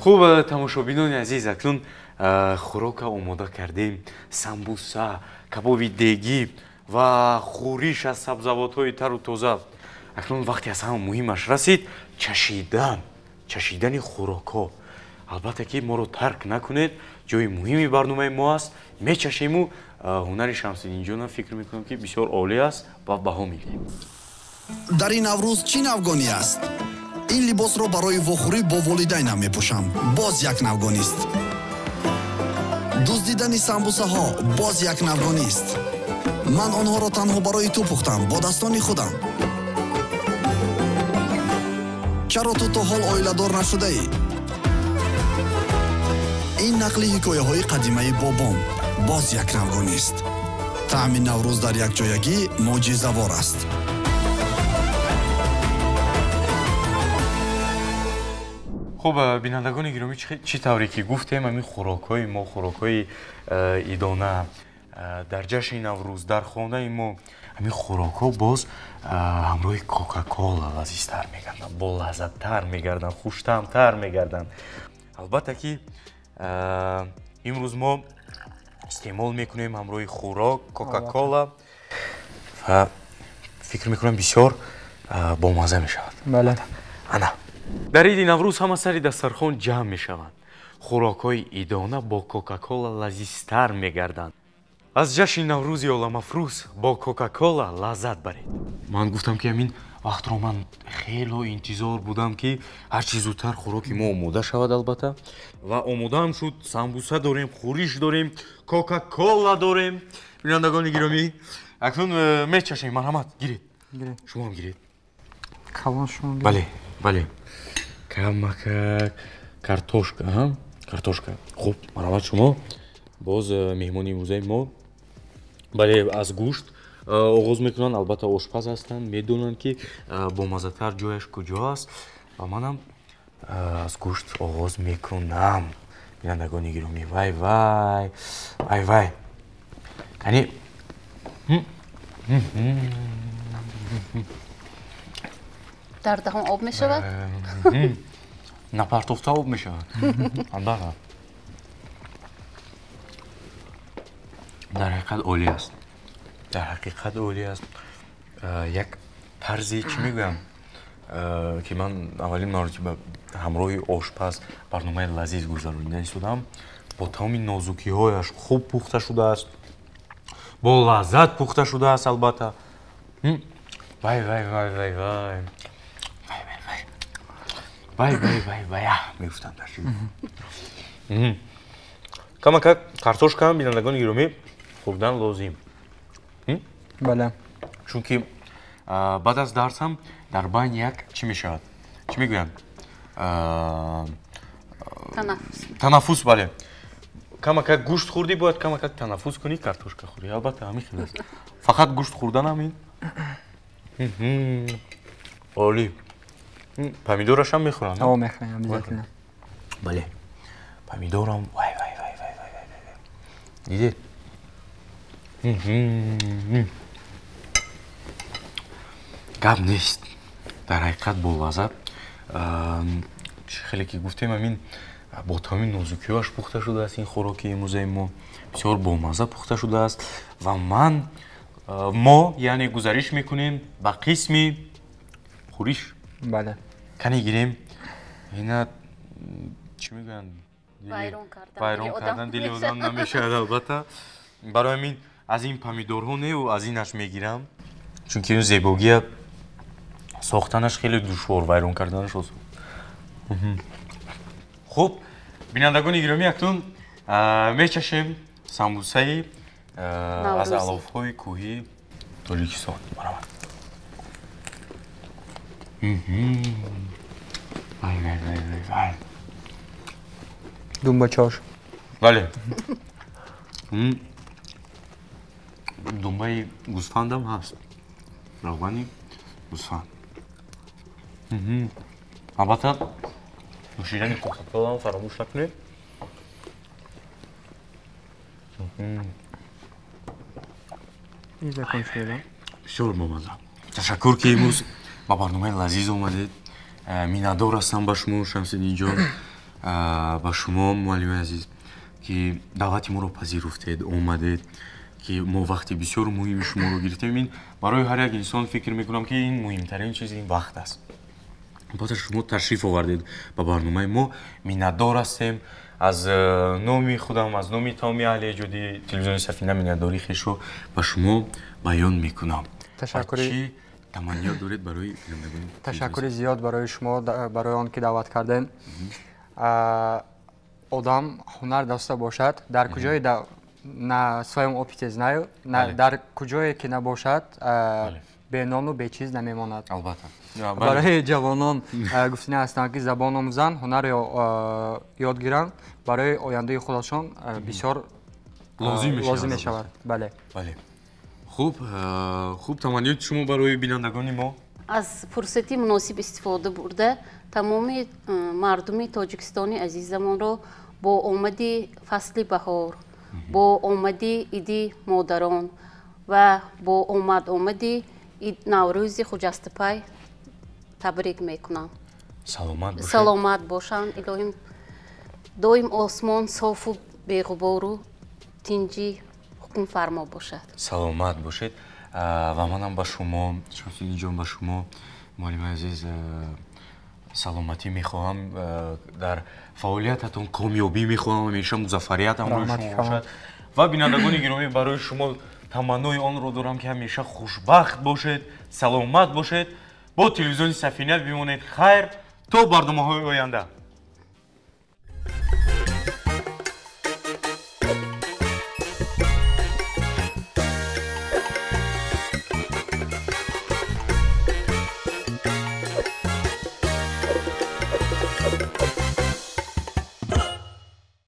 хуб тамошобинони азиз, акнун хӯрока омода кардем. Самбуса, кабоби дегӣ ва хӯриш аз сабзавотҳои тару тоза. акнун вақте аз ҳама муҳимаш расид, чашидани хӯрокҳо. албатта ки моро тарк накунед, ҷои муҳими барномаи мо аст, мечашему. ҳунари Шамсиддинҷонам фикр мекунам ки бисёр олӣ аст ва баҳо медиҳем. дар ин наврӯз чӣ навгонӣ аст? ин либосро барои вохӯрӣ бо волидайнам мепӯшам. боз як навгонист. дуздидани самбусаҳо боз як навгонист. ман онҳоро танҳо барои ту пухтам, бо дастони худам. чаро ту то ҳол оиладор нашудаӣ? ин нақли ҳикояҳои қадимаи бобом боз як навгонист. таъми наврӯз дар якҷоягӣ моъҷизавор аст. хуб бинандагони гиромӣ, чӣ тавре ки гуфтем, ҳамин хӯрокҳои мо, хӯрокҳои идона дар ҷашни наврӯз, дар хонаи мо, ҳамин хӯрокҳо боз ҳамроҳи кока-кола лазизтар мегарданд, болаззаттар мегарданд, хуштаъмтар мегарданд. албатта ки имрӯз мо истеъмол мекунем ҳамроҳи хӯрок кока-кола ва фикр мекунам бисёр бомазза мешавад. бале. ана дар иди наврӯз ҳама сари дастархон ҷамъ мешаванд. хӯрокҳои идона бо кока-кола лазизтар мегарданд. аз ҷашни наврӯзи оламафрӯз бо кока-кола лаззат баред. ман гуфтам ки ҳамин вақтро ман хело интизор будам ки ҳарчи зудтар хӯроки мо омода шавад албатта. ва омодаам шуд. самбуса дорем, хӯриш дорем, кока-кола дорем. бинандагони гиромӣ, акнун мечашем. марҳамат, гиред. шумоам гиред. калон шумо гиред. бале, бале. камака картошка, картошка. хуб, марҳамат шумо. боз меҳмони имрӯзаи мо бале аз гӯшт оғоз мекунанд. албатта ошпаз ҳастанд, медонанд ки бомаззатар ҷояш куҷо аст ва манам аз гӯшт оғоз мекунам. бинандагони гиромӣ, вай вай вай вай. яъне дар даҳон об мешавад? напартофта об мешавад. албатта дар ҳақиқат олӣ аст. дар ҳақиқат олӣ аст. як тарзи чӣ мегӯям ки ман аввалин маротиба ҳамроҳи ошпаз барномаи лазиз гузаронида истодам. бо тамоми нозукиҳояш хуб пухта шудааст, бо лаззат пухта шудааст. албатта вай вай вай вай вай вай вай вай вай мегуфтам дар ҷи. камака картошкаам бинандагони гиромӣ хӯрдан лозим. бале. чунки баъд аз дарсам дар байн як чӣ мешавад? чӣ мегӯям? танаффус. бале. камака гӯшт хӯрдӣ, бояд камака танаффус кунӣ, картошка хӯрӣ. албатта ҳамин хел аст. фақат гӯшт хӯрдан ҳамин. олӣ. помидорашам мехӯранд? мехӯрам обязательно. бале. помидорам вай вай вай вай вай вай. дидед? гап нест. дар ҳақиқат болаззат. хеле ки гуфтем ҳамин бо тамоми нозукиҳояш пухта шудааст. ин хӯроки имрӯзаи мо бисёр бомазза пухта шудааст ва мо яъне гузариш мекунем ба қисми хӯриш. бале. кане гирем. ина чӣ мегӯянд? вайрон кардан дили одам намешавад. албатта барои ҳамин аз ин помидорҳо неву аз инаш мегирам, чунки ин зебогия сохтанаш хеле душвор, вайрон карданаш осон. хуб, бинандагони гиромӣ, акнун мечашем самбусаи аз алофҳои кӯҳии Тоҷикистон. марҳамат. вай вай вай вай вай. думбачош. бале. думбаи гӯсфандам ҳаст. равғани гӯсфанд. албатта нӯшидани кока-колаам фаромӯш накунед. бисёр бомазза. ташаккур ки имрӯз ба барномаи лазиз омадед. миннатдор ҳастам ба шумо Шамсиддинҷон. ба шумо муаллими азиз ки даъвати моро пазируфтед омадед ки мо вақти бисёр муҳими шуморо гирифтем ин барои ҳар як инсон фикр мекунам ки ин муҳимтарин чизи ин вақт аст албатта шумо ташриф овардед ба барномаи мо миннатдор ҳастем аз номи худам аз номи тамоми аҳли эҷоди телевизиони Сафина миннатдории хешро ба шумо баён мекунам. Ташаккури таманниёт доред барои бинандагони ташаккури зиёд барои шумо барои он ки даъват кардем. Одам ҳунар дошта бошад дар куҷое на своем опите знаю дар куҷое ки набошад бенону бечиз намемонад. албатта барои ҷавонон гуфтани ҳастанд ки забон омӯзанд ҳунар ёд гиранд барои ояндаи худашон бисёр лозим мешавад. бале хуб таманниёти шумо барои бинандагони мо аз фурсати муносиб истифода бурда тамоми мардуми тоҷикистони азизамонро бо омади фасли баҳор бо омади иди модарон ва бо омади наврӯзи хуҷастипай табрик мекунам. саломат бошанд. илоҳим доим осмон софу беғубору тинҷӣ ҳукм фармо бошад. саломат бошед ва манам ба шумо шамсуддинҷон ба шумо муаллими азиз саломатӣ мехоҳам дар фаъолиятатон комёбӣ мехоҳам ҳамеша музаффариятам рӯи шумо бошад ва бинандагони гиромӣ барои шумо таманнои онро дорам ки ҳамеша хушбахт бошед саломат бошед бо телевизиони Сафина бимонед хайр то барномаҳои оянда.